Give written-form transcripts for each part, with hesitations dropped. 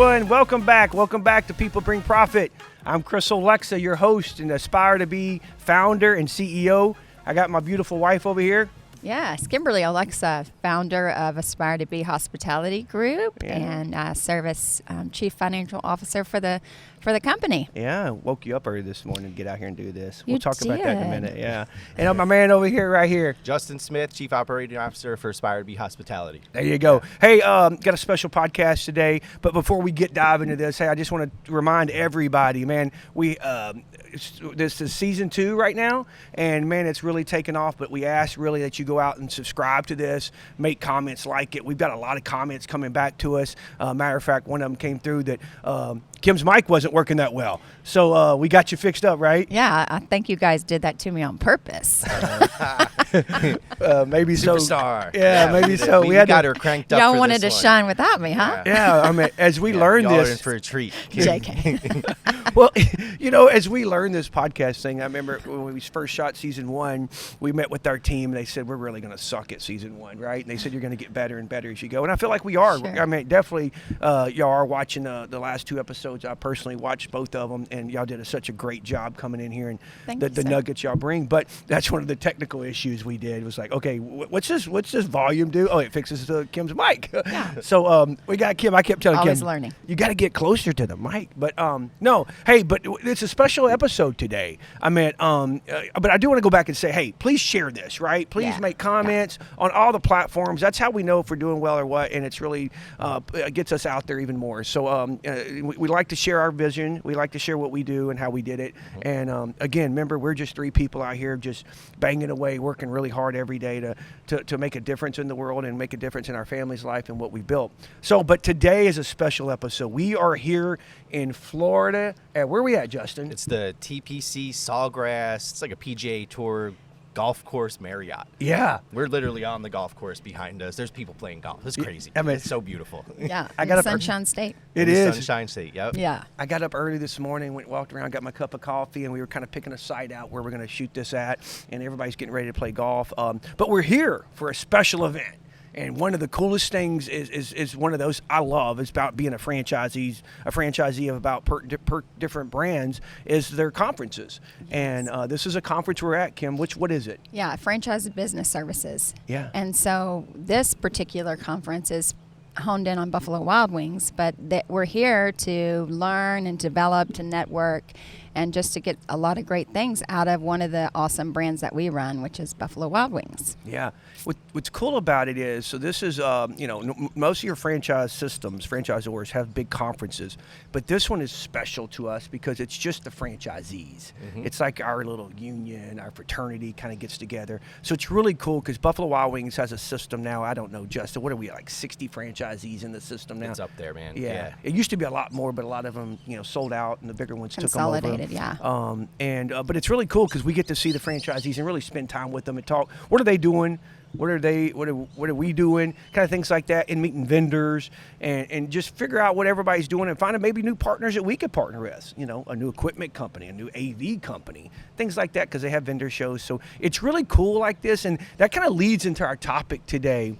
everyone. Welcome back. Welcome back to People Bring Profit. I'm Chris Olexa, your host and Aspire to Be founder and CEO. I got my beautiful wife over here. Yes, Kimberly Olexa, founder of Aspire to Be Hospitality Group and Service Chief Financial Officer for the company. Yeah, woke you up early this morning to get out here and do this. You We'll talk about that in a did. minute. Yeah, and my man over here, right here. Justin Smith, Chief Operating Officer for Aspire to Be Hospitality. There you go. Hey, got a special podcast today, but before we dive into this, hey, I just want to remind everybody, man, this is season 2 right now, and man, it's really taken off, but we ask really that you go out and subscribe to this, make comments like it. We've got a lot of comments coming back to us. Matter of fact, one of them came through that Kim's mic wasn't working that well. So we got you fixed up, right? Yeah, I think you guys did that to me on purpose. Maybe so. Superstar. Yeah, maybe so. We got her cranked up. Y'all for wanted this to one. shine without me, huh? Yeah, I mean, as we learn y'all are in this. for a treat. JK. Well, as we learn this podcast thing, I remember when we first shot season 1, we met with our team and they said, we're really going to suck at season 1, right? And they said, you're going to get better and better as you go. And I feel like we are. Sure. I mean, definitely y'all are watching the last 2 episodes. I personally watched both of them, and y'all did such a great job coming in here and Thank the you, sir. nuggets y'all bring. But that's one of the technical issues we did. It was like, okay, what's this volume do? Oh, it fixes Kim's mic. Yeah. So we got Kim. I kept telling Always Kim, learning. you got to get closer to the mic. But no, hey, but it's a special episode today. I mean, but I do want to go back and say, hey, please share this, right? Please Yeah. make comments on all the platforms. That's how we know if we're doing well or what, and it's really it gets us out there even more. So we like to share our vision. We like to share what we do and how we did it. And again, remember, we're just 3 people out here just banging away, working really hard every day to make a difference in the world and make a difference in our family's life and what we built. So, but today is a special episode. We are here in Florida. Where are we at, Justin? It's the TPC Sawgrass. It's like a PGA Tour golf course Marriott. Yeah. We're literally on the golf course behind us. There's people playing golf. It's crazy. I mean, it's so beautiful. Yeah, I in got up- Sunshine State. It In is. Sunshine State. Yep. Yeah. I got up early this morning, walked around, got my cup of coffee, and we were kind of picking a site out where we're going to shoot this at, and everybody's getting ready to play golf. But we're here for a special event. And one of the coolest things is one of those I love. It's about being a franchisee of about per different brands is their conferences. Yes. And this is a conference we're at, Kim. What is it? Yeah, Franchise Business Services. Yeah. And so this particular conference is honed in on Buffalo Wild Wings, but we're here to learn and develop, to network, and just to get a lot of great things out of one of the awesome brands that we run, which is Buffalo Wild Wings. Yeah. What's cool about it is, so this is, most of your franchise systems, franchisors have big conferences, but this one is special to us because it's just the franchisees. Mm-hmm. It's like our little union, our fraternity kind of gets together. So it's really cool because Buffalo Wild Wings has a system now. I don't know, Justin, what are we, like 60 franchisees in the system now? It's up there, man. Yeah. It used to be a lot more, but a lot of them, sold out, and the bigger ones took them over. Consolidated, yeah. But it's really cool because we get to see the franchisees and really spend time with them and talk. What are they doing? What are we doing? Kind of things like that, and meeting vendors and just figure out what everybody's doing and finding maybe new partners that we could partner with. A new equipment company, a new AV company, things like that, because they have vendor shows. So it's really cool like this, and that kind of leads into our topic today.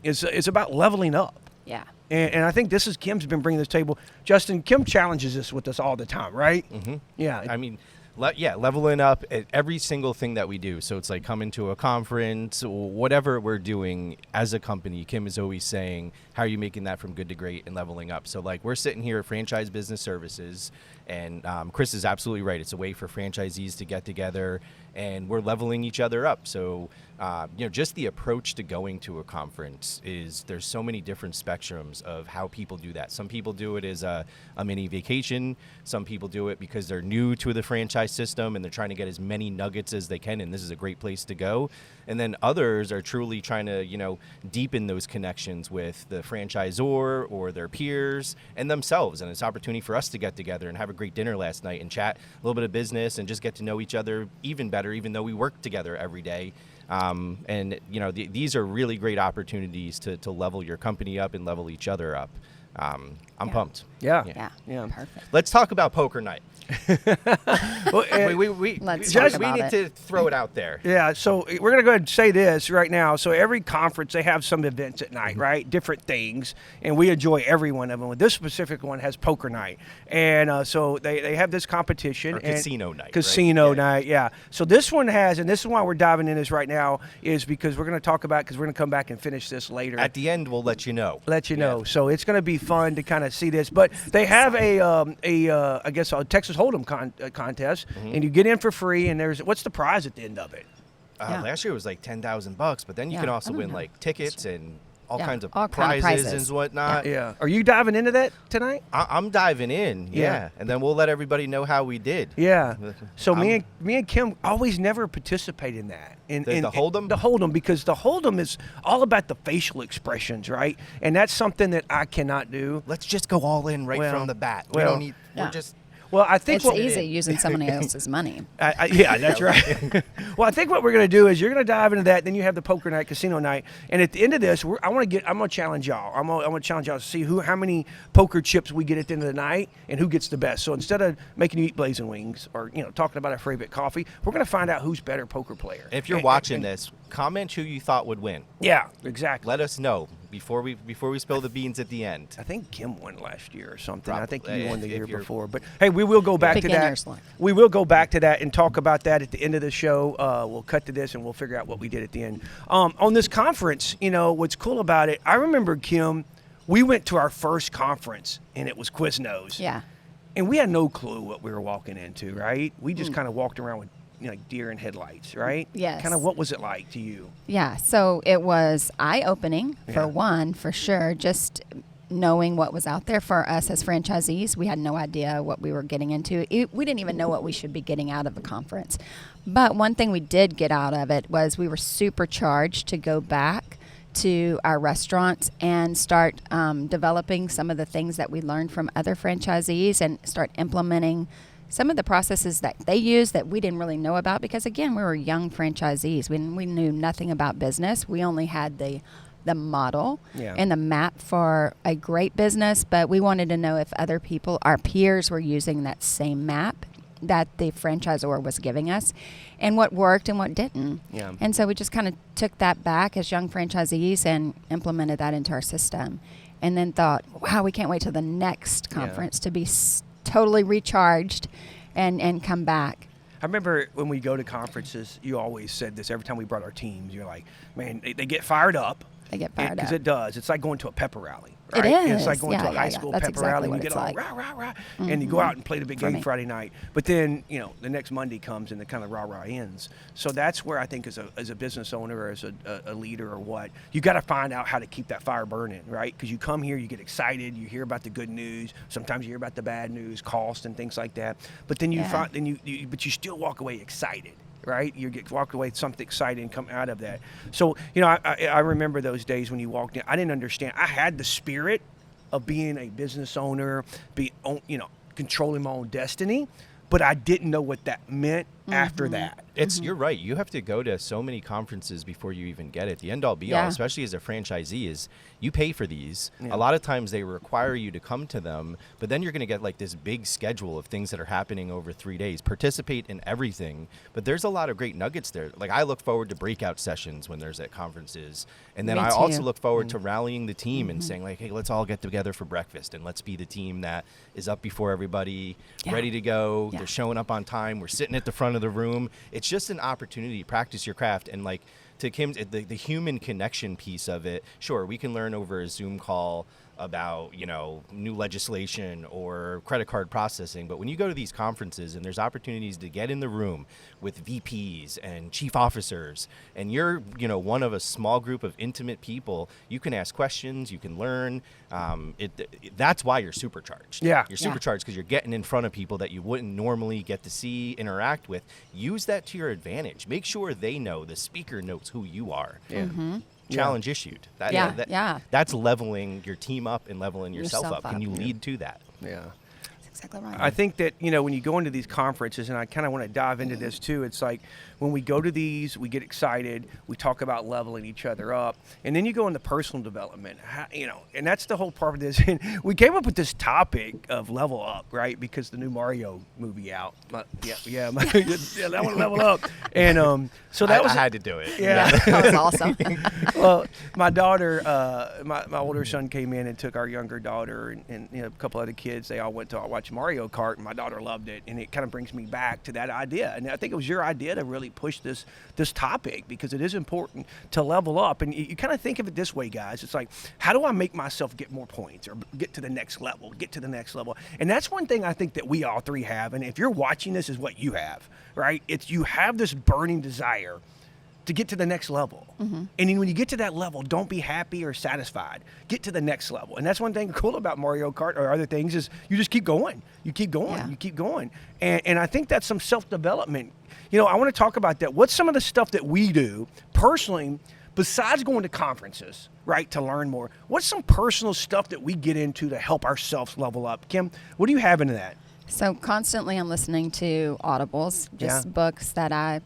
Is about leveling up. Yeah. And I think this is Kim's been bringing this table. Justin, Kim challenges this with us all the time, right? Mm-hmm. Yeah. I mean, leveling up at every single thing that we do. So it's like coming to a conference, whatever we're doing as a company. Kim is always saying, how are you making that from good to great and leveling up? So like we're sitting here at Franchise Business Services, and Chris is absolutely right. It's a way for franchisees to get together, and we're leveling each other up. So just the approach to going to a conference is there's so many different spectrums of how people do that. Some people do it as a mini vacation. Some people do it because they're new to the franchise system and they're trying to get as many nuggets as they can, and this is a great place to go. And then others are truly trying to, deepen those connections with the franchisor or their peers and themselves. And it's an opportunity for us to get together and have a great dinner last night and chat a little bit of business and just get to know each other even better, even though we work together every day. These are really great opportunities to level your company up and level each other up. I'm Yeah. pumped. Yeah. Yeah. Yeah. Perfect. Let's talk about poker night. Well, Let's we talk about need it. to throw it out there. Yeah, so we're going to go ahead and say this right now. So every conference, they have some events at night, right? Different things, and we enjoy every one of them. This specific one has poker night, and so they have this competition. Or and casino night, right? Casino Yeah. night, yeah. So this one has, and this is why we're diving in this right now, is because we're going to talk about, because we're going to come back and finish this later. At the end, we'll let you know. know. So it's going to be fun to kind of see this. But they have I guess a Texas Hold'em contest, and you get in for free. And what's the prize at the end of it? Yeah. Last year it was like $10,000, but then you Yeah, can I also don't win know. like tickets and all Yeah, kinds of all kind of prizes prizes. and whatnot. Yeah. Are you diving into that tonight? I'm diving in, Yeah. and then we'll let everybody know how we did. Yeah. So I'm- me and Kim always never participate in that. In The Hold'em? The Hold'em, because the Hold'em is all about the facial expressions, right? And that's something that I cannot do. Let's just go all in right Well, from the bat. We well, don't need. Yeah. We're just. Well, I think It's what easy using someone else's money. Yeah, that's right. Well, I think what we're going to do is you're going to dive into that. Then you have the poker night, casino night, and at the end of this, I'm going to challenge y'all. I'm going to challenge y'all to see how many poker chips we get at the end of the night and who gets the best. So instead of making you eat blazing wings or talking about our favorite coffee, we're going to find out who's better poker player. If you're And- watching and- this, comment who you thought would win. yeah, exactly. Let us know before we spill the beans at the end. I think Kim won last year or something. I Probably. think you won the If year you're- before. But hey, we will go back to that. Beginner's luck. We will go back to that and talk about that at the end of the show. We'll cut to this and we'll figure out what we did at the end. On this conference, what's cool about it, I remember, Kim, we went to our first conference and it was Quiznos. Yeah. And we had no clue what we were walking into, right? We just kind of walked around with like deer in headlights, right? Yes. Kind of what was it like to you? Yeah. So it was eye-opening Yeah. for one, for sure. Just knowing what was out there for us as franchisees. We had no idea what we were getting into. We didn't even know what we should be getting out of the conference. But one thing we did get out of it was we were supercharged to go back to our restaurants and start developing some of the things that we learned from other franchisees and start implementing some of the processes that they use that we didn't really know about, because again, we were young franchisees. We knew nothing about business. We only had the model Yeah. and the map for a great business, but we wanted to know if other people, our peers, were using that same map that the franchisor was giving us, and what worked and what didn't. Yeah. And so we just kind of took that back as young franchisees and implemented that into our system, and then thought, wow, we can't wait till the next conference to be totally recharged and come back. I remember when we go to conferences, you always said this every time we brought our teams. You're like, man, they get fired up. They get fired up. Because it does. It's like going to a pepper rally. It Right? is. It's like going Yeah, to a yeah, high yeah. school That's pepper exactly rally. what You get it's all like. rah, rah, rah, and you go out and play the big For game me. Friday night. But then, the next Monday comes and the kind of rah, rah ends. So that's where I think as a business owner or as a leader or what, you got to find out how to keep that fire burning, right? Because you come here, you get excited, you hear about the good news. Sometimes you hear about the bad news, cost and things like that. But then but you still walk away excited. Right, you walk away with something exciting come out of that. So I remember those days when you walked in. I didn't understand. I had the spirit of being a business owner, controlling my own destiny, but I didn't know what that meant after that. You're right. You have to go to so many conferences before you even get it. The end all be all, Yeah. especially as a franchisee, is you pay for these. Yeah. A lot of times they require you to come to them, but then you're going to get like this big schedule of things that are happening over 3 days. Participate in everything, but there's a lot of great nuggets there. Like I look forward to breakout sessions when there's at conferences, and then Me I also too. look forward to rallying the team and saying like, hey, let's all get together for breakfast and let's be the team that is up before everybody, Yeah. ready to go. Yeah. They're showing up on time. We're sitting at the front of the room. It's just an opportunity to practice your craft. And like to Kim's, the human connection piece of it, sure, we can learn over a Zoom call about new legislation or credit card processing, but when you go to these conferences and there's opportunities to get in the room with VPs and chief officers, and you're one of a small group of intimate people, you can ask questions, you can learn. That's why you're supercharged. Yeah. You're Yeah. supercharged because you're getting in front of people that you wouldn't normally get to see, interact with. Use that to your advantage. Make sure they know, the speaker knows who you are. Yeah. Challenge issued. Yeah. That's leveling your team up and leveling yourself Yourself up. Can up. you Yeah. lead to that? Yeah. exactly right. I think that, when you go into these conferences, and I kind of want to dive into this too, it's like when we go to these, we get excited, we talk about leveling each other up, and then you go into personal development, and that's the whole part of this. And we came up with this topic of level up, right? Because the new Mario movie out. Yeah, that one, level up. And so that I had to do it. Yeah. That was awesome. Well, my daughter, my older son came in and took our younger daughter and a couple other kids. They all went to watch Mario Kart, and my daughter loved it. And it kind of brings me back to that idea. And I think it was your idea to really push this topic, because it is important to level up. And you kind of think of it this way, guys. It's like, how do I make myself get more points or get to the next level, And that's one thing I think that we all three have. And if you're watching this, is what you have, right? It's you have this burning desire to get to the next level. Mm-hmm. And then when you get to that level, don't be happy or satisfied. Get to the next level. And that's one thing cool about Mario Kart or other things is you just keep going. You keep going. Yeah. You keep going. And I think that's some self-development. I want to talk about that. What's some of the stuff that we do personally, besides going to conferences, right, to learn more? What's some personal stuff that we get into to help ourselves level up? Kim, what do you have into that? So constantly I'm listening to audibles, just books that I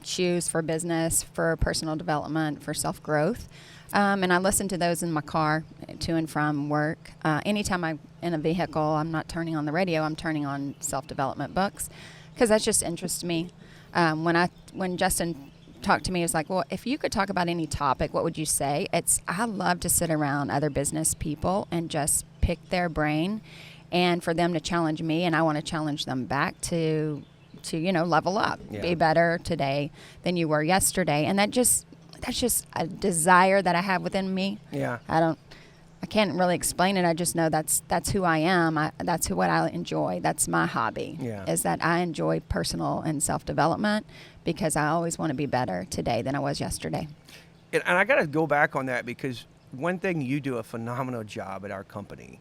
choose for business, for personal development, for self-growth. And I listen to those in my car to and from work. Anytime I'm in a vehicle, I'm not turning on the radio, I'm turning on self-development books, because that just interests me. When Justin talked to me, he was like, well, if you could talk about any topic, what would you say? I love to sit around other business people and just pick their brain, and for them to challenge me, and I want to challenge them back to level up, be better today than you were yesterday. And that's just a desire that I have within me. Yeah. I can't really explain it. I just know that's who I am. That's what I enjoy. That's my hobby. Yeah. Is that I enjoy personal and self-development, because I always want to be better today than I was yesterday. And I got to go back on that, because one thing you do a phenomenal job at our company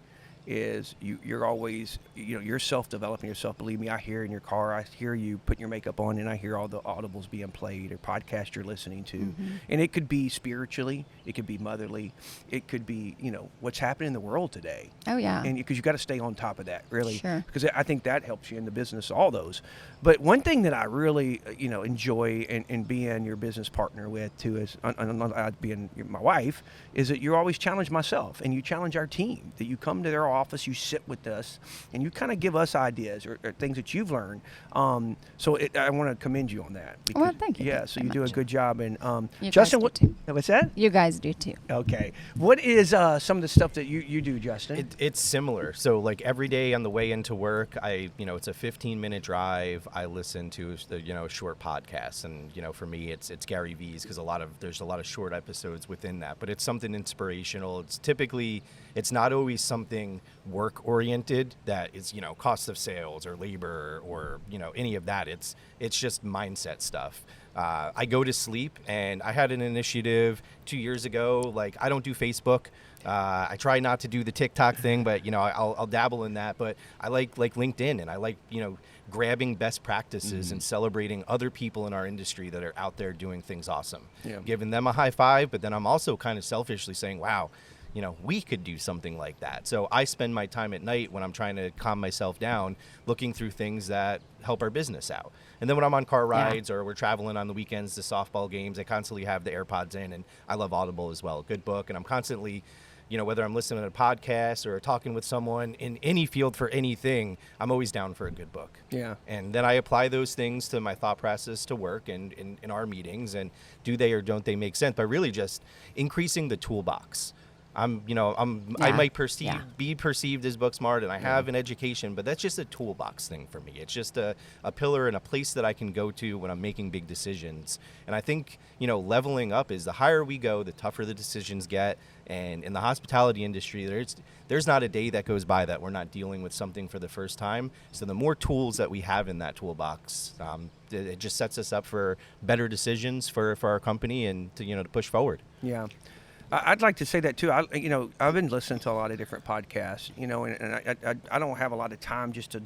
is you're always, you're self-developing yourself. Believe me, I hear in your car, I hear you putting your makeup on, and I hear all the audibles being played or podcasts you're listening to. Mm-hmm. And it could be spiritually, it could be motherly, it could be, what's happening in the world today. Oh, yeah. And because you got to stay on top of that, really. Sure. Because I think that helps you in the business, all those. But one thing that I really, enjoy and being your business partner with, too, is being my wife, is that you always challenge myself and you challenge our team, that you come to their office, you sit with us, and you kind of give us ideas or things that you've learned. So I want to commend you on that. Because, well, thank you. Yeah, so you do a good job. And you Justin, guys do too. What's that? You guys do too. Okay. What is some of the stuff that you do, Justin? It's similar. So like every day on the way into work, it's a 15-minute drive. I listen to short podcasts, and for me it's Gary V's, because there's a lot of short episodes within that, but it's something inspirational. It's not always something work oriented that is cost of sales or labor or any of that. It's just mindset stuff. I go to sleep, and I had an initiative 2 years ago. Like, I don't do Facebook. I try not to do the TikTok thing, but I'll dabble in that. But I like LinkedIn, and I like grabbing best practices and celebrating other people in our industry that are out there doing things awesome. Yeah. Giving them a high five, but then I'm also kind of selfishly saying, wow, we could do something like that. So I spend my time at night when I'm trying to calm myself down, looking through things that help our business out. And then when I'm on car rides or we're traveling on the weekends to softball games, I constantly have the AirPods in, and I love Audible as well. Good book. And I'm constantly, whether I'm listening to a podcast or talking with someone in any field for anything, I'm always down for a good book. Yeah. And then I apply those things to my thought process to work and in our meetings, and do they or don't they make sense? But really just increasing the toolbox. I might be perceived as book smart, and I have an education, but that's just a toolbox thing for me. It's just a pillar and a place that I can go to when I'm making big decisions. And I think, leveling up is the higher we go, the tougher the decisions get. And in the hospitality industry, there's not a day that goes by that we're not dealing with something for the first time. So the more tools that we have in that toolbox, it just sets us up for better decisions for our company and to push forward. Yeah. I'd like to say that too. I've been listening to a lot of different podcasts, and I don't have a lot of time just to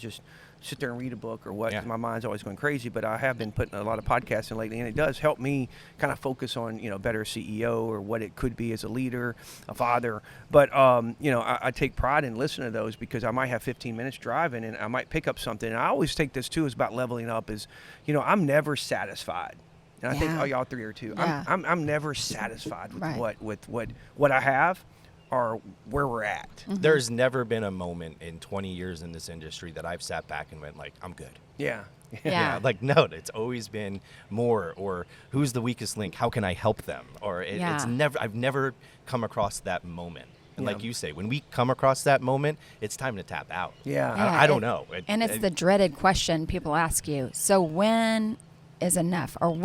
sit there and read a book or what. 'Cause my mind's always going crazy, but I have been putting a lot of podcasts in lately, and it does help me kind of focus on, better CEO or what it could be as a leader, a father. But, I take pride in listening to those because I might have 15 minutes driving and I might pick up something. And I always take this too, is about leveling up is, I'm never satisfied. And I think all y'all three are too. Yeah. I'm never satisfied with Right. what I have or where we're at. Mm-hmm. There's never been a moment in 20 years in this industry that I've sat back and went like, I'm good. Yeah. Yeah. Like, no, it's always been more, or who's the weakest link? How can I help them? Or it's I've never come across that moment. And like you say, when we come across that moment, it's time to tap out. Yeah. I don't know. And it's the dreaded question people ask you. So when is enough, or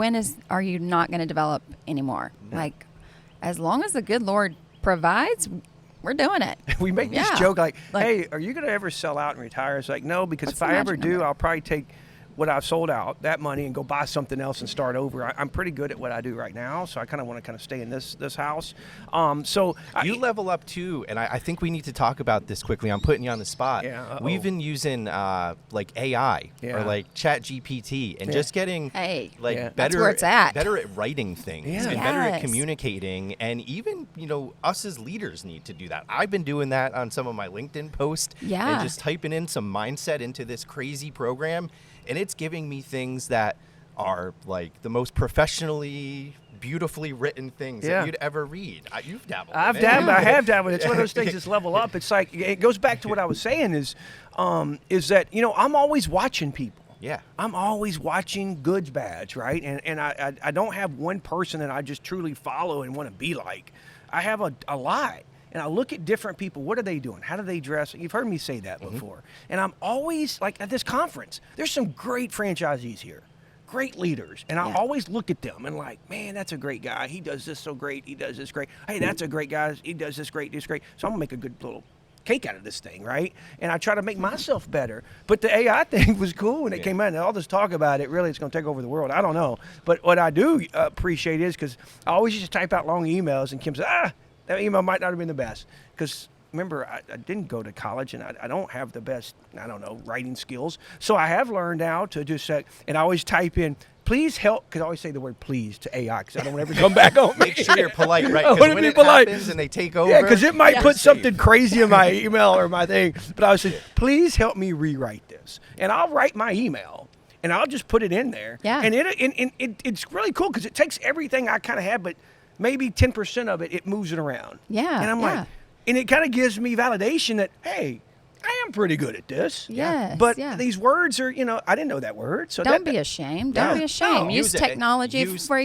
are you not going to develop anymore? Like, as long as the good Lord provides, we're doing it. We make this Yeah. joke like, Like- hey, are you going to ever sell out and retire? It's like, no, because What's if the I ever magic do, number? I'll probably take what I've sold out, that money, and go buy something else and start over. I'm pretty good at what I do right now, so I kind of want to stay in this house. You level up too, and I think we need to talk about this quickly. I'm putting you on the spot. Yeah, We've been using like AI or Yeah. like Chat GPT and just getting Hey. like Yeah. better, That's where it's at. better at writing things Yeah. and better at Yes. communicating. And even, us as leaders need to do that. I've been doing that on some of my LinkedIn posts Yeah. and just typing in some mindset into this crazy program. And it's giving me things that are like the most professionally, beautifully written things Yeah. that you'd ever read. You've dabbled. I've in it. dabbled. I have dabbled. It's one of those things that's level up. It's like, it goes back to what I was saying is that, I'm always watching people. Yeah. I'm always watching goods, bads, right? And I don't have one person that I just truly follow and want to be like. I have a lot. And I look at different people. What are they doing? How do they dress? You've heard me say that before. And I'm always, like at this conference, there's some great franchisees here, great leaders. And I always look at them and like, man, that's a great guy. He does this so great. He does this great. Hey, that's a great guy. He does this great. This great. So I'm going to make a good little cake out of this thing, right? And I try to make myself better. But the AI thing was cool when it came out. And all this talk about it, really, it's going to take over the world. I don't know. But what I do appreciate is because I always used to type out long emails and Kim said, that email might not have been the best. Because remember, I didn't go to college and I don't have the best, writing skills. So I have learned now to just say, and I always type in, please help, because I always say the word please to AI because I don't want to ever come back on me. Make sure you're polite, right? I Because wanna when be it polite. happens and they take over. Yeah, because it might put safe. something crazy in my email or my thing. But I would say, please help me rewrite this. And I'll write my email. And I'll just put it in there. Yeah. And it's really cool because it takes everything I kind of have, but maybe 10% of it moves it around. Yeah, And I'm yeah. like, and it kind of gives me validation that, hey, I am pretty good at this. Yes, But yeah. these words are, I didn't know that word. So Don't be ashamed. Don't Yeah. be ashamed. No. Use Use it. technology Use- for to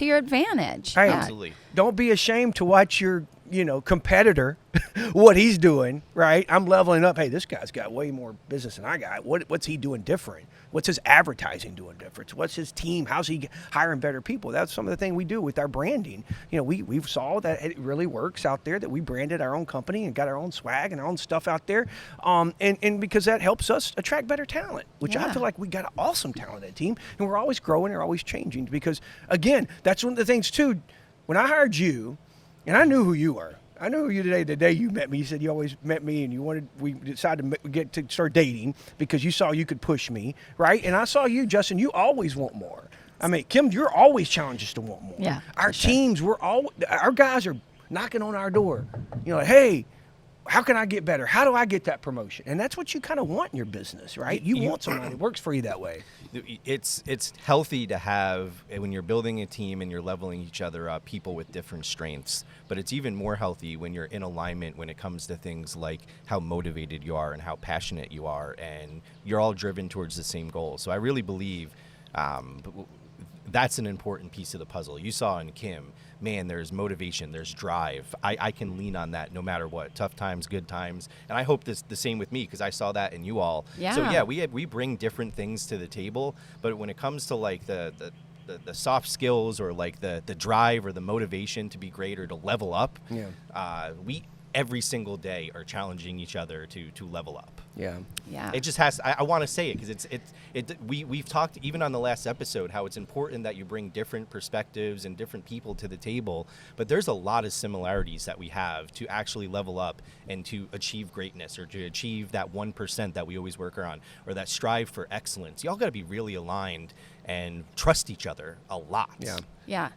your advantage. Hey, Yeah. Absolutely. Don't be ashamed to watch your, competitor, what he's doing, right? I'm leveling up. Hey, this guy's got way more business than I got. What's he doing different? What's his advertising doing different? What's his team? How's he hiring better people? That's some of the thing we do with our branding. We saw that it really works out there, that we branded our own company and got our own swag and our own stuff out there. And because that helps us attract better talent, which I Yeah. feel like we got an awesome talented team, and we're always growing and always changing because, again, that's one of the things too. When I hired you, and I knew who you were. I knew you the day you met me. You said you always met me, and we decided to start dating because you saw you could push me, right? And I saw you, Justin. You always want more. I mean, Kim, you're always challenged us to want more. Yeah, Our for sure. teams, our guys are knocking on our door. Like, hey, how can I get better? How do I get that promotion? And that's what you kind of want in your business, right? You want somebody that works for you that way. It's healthy to have, when you're building a team and you're leveling each other up, people with different strengths. But it's even more healthy when you're in alignment when it comes to things like how motivated you are and how passionate you are, and you're all driven towards the same goal. So I really believe that's an important piece of the puzzle. You saw in Kim, man, there's motivation, there's drive. I can lean on that no matter what, tough times, good times. And I hope the same with me, because I saw that in you all. Yeah. So yeah, we bring different things to the table, but when it comes to like the soft skills or like the drive or the motivation to be great or to level up, every single day are challenging each other to level up. Yeah. Yeah. It just has. I want to say it because we've talked even on the last episode how it's important that you bring different perspectives and different people to the table. But there's a lot of similarities that we have to actually level up and to achieve greatness or to achieve that 1% that we always work on or that strive for excellence. Y'all got to be really aligned and trust each other a lot. Yeah. Yeah.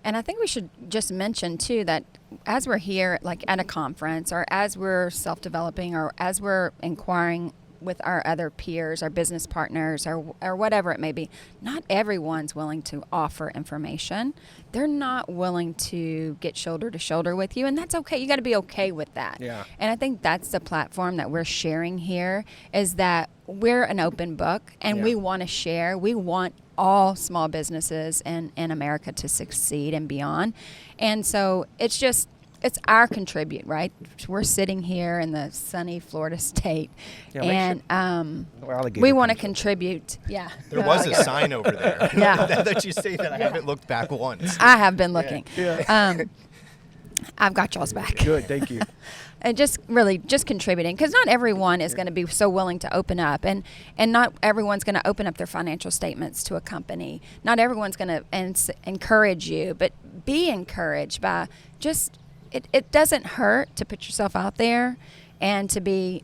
And I think we should just mention, too, that as we're here, like at a conference, or as we're self-developing, or as we're inquiring with our other peers, our business partners, or whatever it may be, not everyone's willing to offer information. They're not willing to get shoulder to shoulder with you, and that's okay. You got to be okay with that. Yeah. And I think that's the platform that we're sharing here, is that we're an open book, and we want to share. We want all small businesses in America to succeed and beyond. And so it's our contribute, right? We're sitting here in the sunny Florida state, and we want to contribute. Yeah. There was a sign over there. Yeah. Now that you say that, I haven't looked back once. I have been looking. Yeah. I've got y'all's back. Good. Thank you. And just contributing, because not everyone is going to be so willing to open up, and not everyone's going to open up their financial statements to a company. Not everyone's going to encourage you, but be encouraged by just, it doesn't hurt to put yourself out there and to be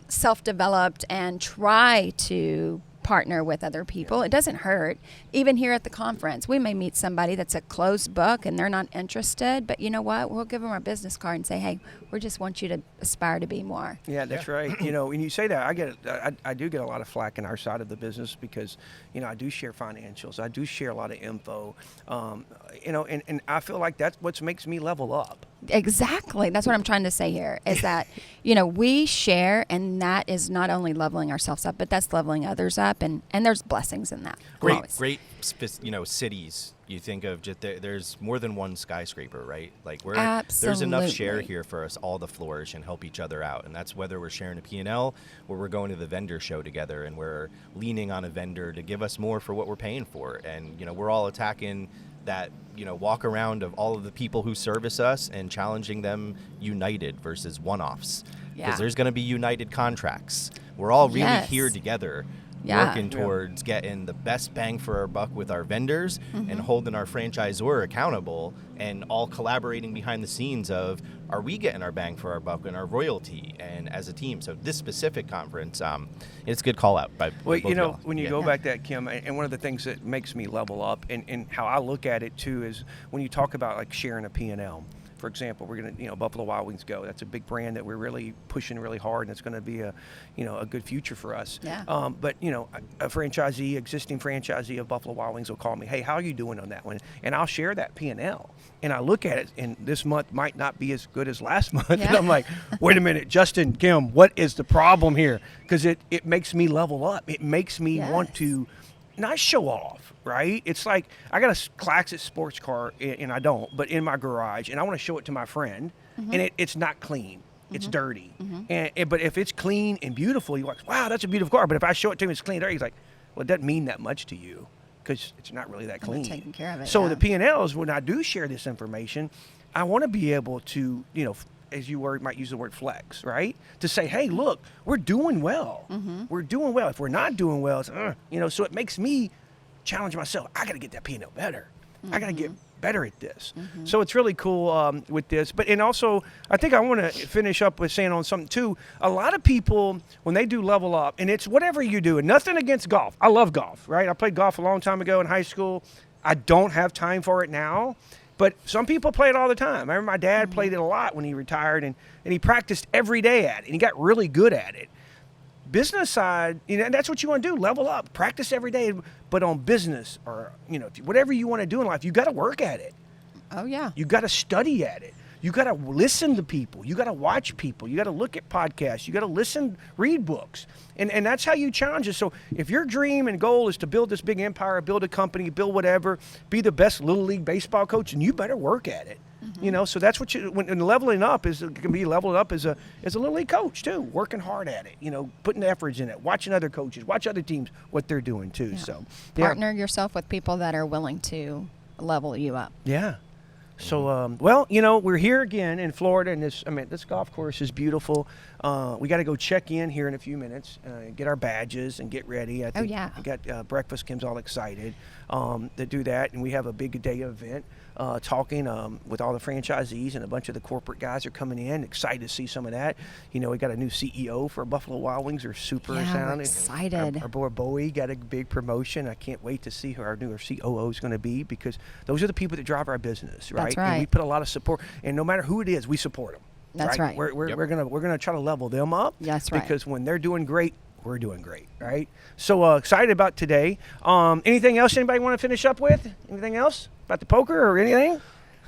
self-developed and try to partner with other people. It doesn't hurt. Even here at the conference, we may meet somebody that's a closed book and they're not interested, but you know what? We'll give them our business card and say, hey, we just want you to aspire to be more. Yeah, that's right. You know, when you say that, I do get a lot of flack in our side of the business because, you know, I do share financials. I do share a lot of info. You know, and I feel like that's what makes me level up. Exactly. That's what I'm trying to say here, is that, you know, we share, and that is not only leveling ourselves up, but that's leveling others up, and there's blessings in that. Great, you know, cities. You think of just there's more than one skyscraper, right? Like there's enough share here for us all to flourish and help each other out, and that's whether we're sharing a P&L, or we're going to the vendor show together, and we're leaning on a vendor to give us more for what we're paying for, and you know, we're all attacking that, you know, walk around of all of the people who service us and challenging them united versus one-offs. Because there's going to be united contracts. We're all really here together, working towards getting the best bang for our buck with our vendors and holding our franchisor accountable, and all collaborating behind the scenes of, are we getting our bang for our buck and our royalty, and as a team. So this specific conference, it's a good call out by both you know, y'all. when you go back to that, Kim, and one of the things that makes me level up, and how I look at it too, is when you talk about like sharing a P&L. For example, we're going to, you know, Buffalo Wild Wings Go. That's a big brand that we're really pushing really hard, and it's going to be a, you know, a good future for us. Yeah. But you know, existing franchisee of Buffalo Wild Wings will call me, hey, how are you doing on that one? And I'll share that P&L. And I look at it, and this month might not be as good as last month. Yeah. And I'm like, wait a minute, Justin, Kim, what is the problem here? Because it makes me level up. It makes me want to not show off, right? It's like I got a classic sports car, and I don't, but in my garage, and I want to show it to my friend, and it's not clean. It's dirty. But if it's clean and beautiful, you're like, wow, that's a beautiful car. But if I show it to him, it's clean and dirty, he's like, well, it doesn't mean that much to you because it's not really that clean. Taking care of it. So the P&Ls, when I do share this information, I want to be able to, you know, as you might use the word flex, right? To say, hey, look, we're doing well. We're doing well. If we're not doing well, it's, you know, so it makes me challenge myself. I got to get that P&L better. I got to get better at this. So it's really cool with this. And also, I think I want to finish up with saying on something too. A lot of people, when they do level up, and it's whatever you do, and nothing against golf. I love golf, right? I played golf a long time ago in high school. I don't have time for it now. But some people play it all the time. I remember my dad played it a lot when he retired, and he practiced every day at it, and he got really good at it. Business side, you know, that's what you want to do, level up, practice every day. But on business, or, you know, whatever you want to do in life, you got to work at it. Oh, yeah. You got to study at it. You got to listen to people. You got to watch people. You got to look at podcasts. You got to read books. And that's how you challenge it. So if your dream and goal is to build this big empire, build a company, build whatever, be the best Little League baseball coach, and you better work at it. You know, so that's what when leveling up can be leveled up as a Little League coach too, working hard at it, you know, putting efforts in it, watching other coaches, watch other teams, what they're doing too. Yeah. So Partner yourself with people that are willing to level you up. Yeah. So, well, you know, we're here again in Florida, and this golf course is beautiful. We got to go check in here in a few minutes, get our badges, and get ready. I think yeah. we got breakfast. Kim's all excited to do that, and we have a big day event. Talking with all the franchisees, and a bunch of the corporate guys are coming in. Excited to see some of that. You know, we got a new CEO for Buffalo Wild Wings. They're super We're excited. Our boy Bowie got a big promotion. I can't wait to see who our new COO is going to be, because those are the people that drive our business, right? That's right. And we put a lot of support, and no matter who it is, we support them. That's right. We're gonna try to level them up. That's right. Because when they're doing great, we're doing great, right? So excited about today. Anything else anybody want to finish up with? Anything else about the poker or anything?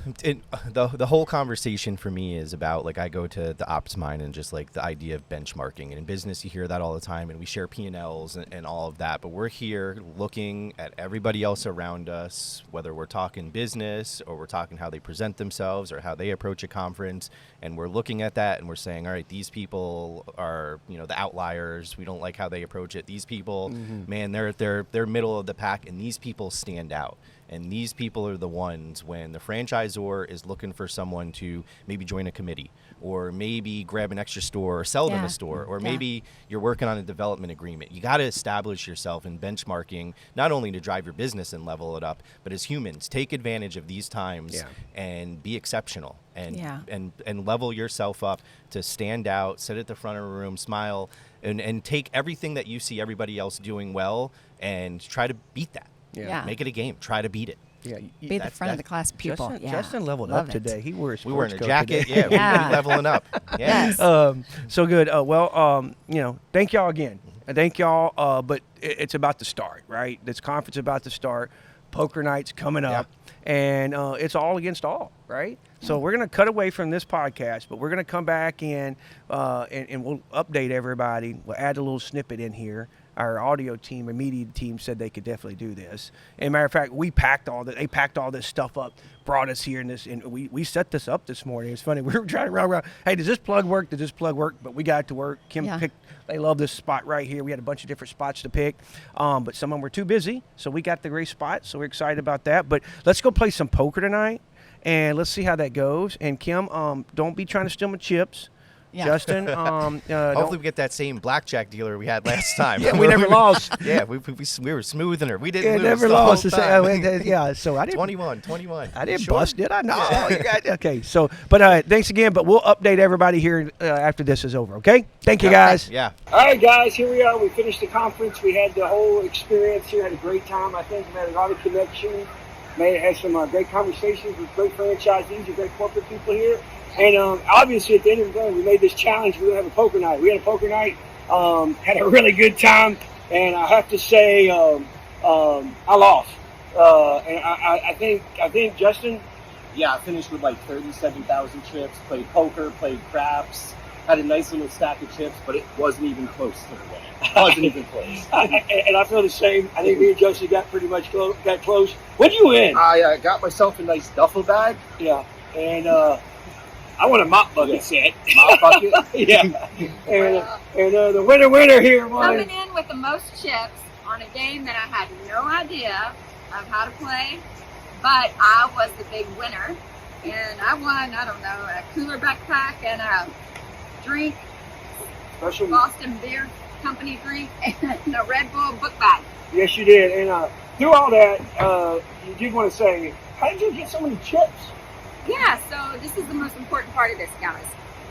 The whole conversation for me is about, like, I go to the ops mind and just like the idea of benchmarking, and in business you hear that all the time, and we share P&Ls and all of that, but we're here looking at everybody else around us, whether we're talking business or we're talking how they present themselves or how they approach a conference, and we're looking at that and we're saying, all right, these people are, you know, the outliers. We don't like how they approach it. These people, man, they're middle of the pack, and these people stand out. And these people are the ones when the franchisor is looking for someone to maybe join a committee, or maybe grab an extra store or sell them a store, or maybe you're working on a development agreement. You got to establish yourself in benchmarking, not only to drive your business and level it up, but as humans, take advantage of these times and be exceptional and level yourself up to stand out, sit at the front of a room, smile, and take everything that you see everybody else doing well and try to beat that. Yeah. Make it a game. Try to beat it. Yeah, Be the front of the class pupil. Justin leveled Love up it. today. He wore his We were in a sports coat jacket. today. Yeah, we're leveling up. Yeah. Yes. So good. You know, thank y'all again. Thank y'all. But it's about to start, right? This conference is about to start. Poker night's coming up, and it's all against all, right? So we're gonna cut away from this podcast, but we're gonna come back in, and we'll update everybody. We'll add a little snippet in here. Our audio team and media team said they could definitely do this. And matter of fact, they packed all this stuff up, brought us here, and we set this up this morning. It's funny. We were trying to run around. Hey, does this plug work? Does this plug work? But we got it to work. Kim picked. They love this spot right here. We had a bunch of different spots to pick, but some of them were too busy, so we got the great spot. So we're excited about that. But let's go play some poker tonight, and let's see how that goes. And Kim, don't be trying to steal my chips. Yeah. Justin, Hopefully we get that same blackjack dealer we had last time. Yeah, we never lost. Yeah, we were smoothing her. We didn't lose never the lost. whole time. Yeah, so I didn't. 21. I didn't Sure? bust, did I? No. Okay, so, but thanks again. But we'll update everybody here after this is over. Okay, thank you guys. Yeah. All right, guys, here we are. We finished the conference. We had the whole experience here. Had a great time. I think we had a lot of connection. Had some great conversations with great franchisees and great corporate people here. And obviously, at the end of the day, we made this challenge. We're going to have a poker night. We had a poker night, had a really good time. And I have to say, I lost. And I think, Justin? Yeah, I finished with like 37,000 chips, played poker, played craps, had a nice little stack of chips, but it wasn't even close to the win. It wasn't even close. And I feel the same. I think me and Justin got pretty much got close. What did you win? I got myself a nice duffel bag. Yeah. And I want a mop bucket set. Mop bucket? Yeah. And the winner here was... Coming in with the most chips on a game that I had no idea of how to play, but I was the big winner. And I won, I don't know, a cooler backpack and a drink, Special. Boston Beer Company drink, and a Red Bull book bag. Yes, you did. And through all that, you did want to say, how did you get so many chips? Yeah, so this is the most important part of this, guys,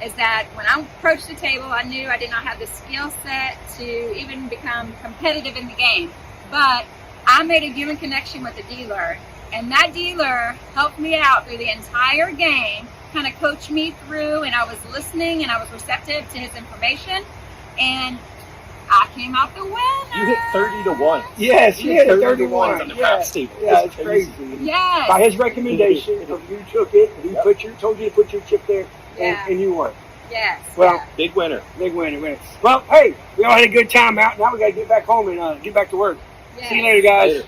is that when I approached the table, I knew I did not have the skill set to even become competitive in the game. But I made a human connection with the dealer, and that dealer helped me out through the entire game, kind of coached me through, and I was listening and I was receptive to his information, and I came out the winner. You hit 30 to 1. Yes, you hit 30 to 1 on the craps table. Yeah, it's crazy. Yes. By his recommendation, you took it. He told you to put your chip there, and you won. Yes. Well, yeah. Big winner. Big winner. Well, hey, we all had a good time out. Now we got to get back home and get back to work. Yes. See you later, guys. Later.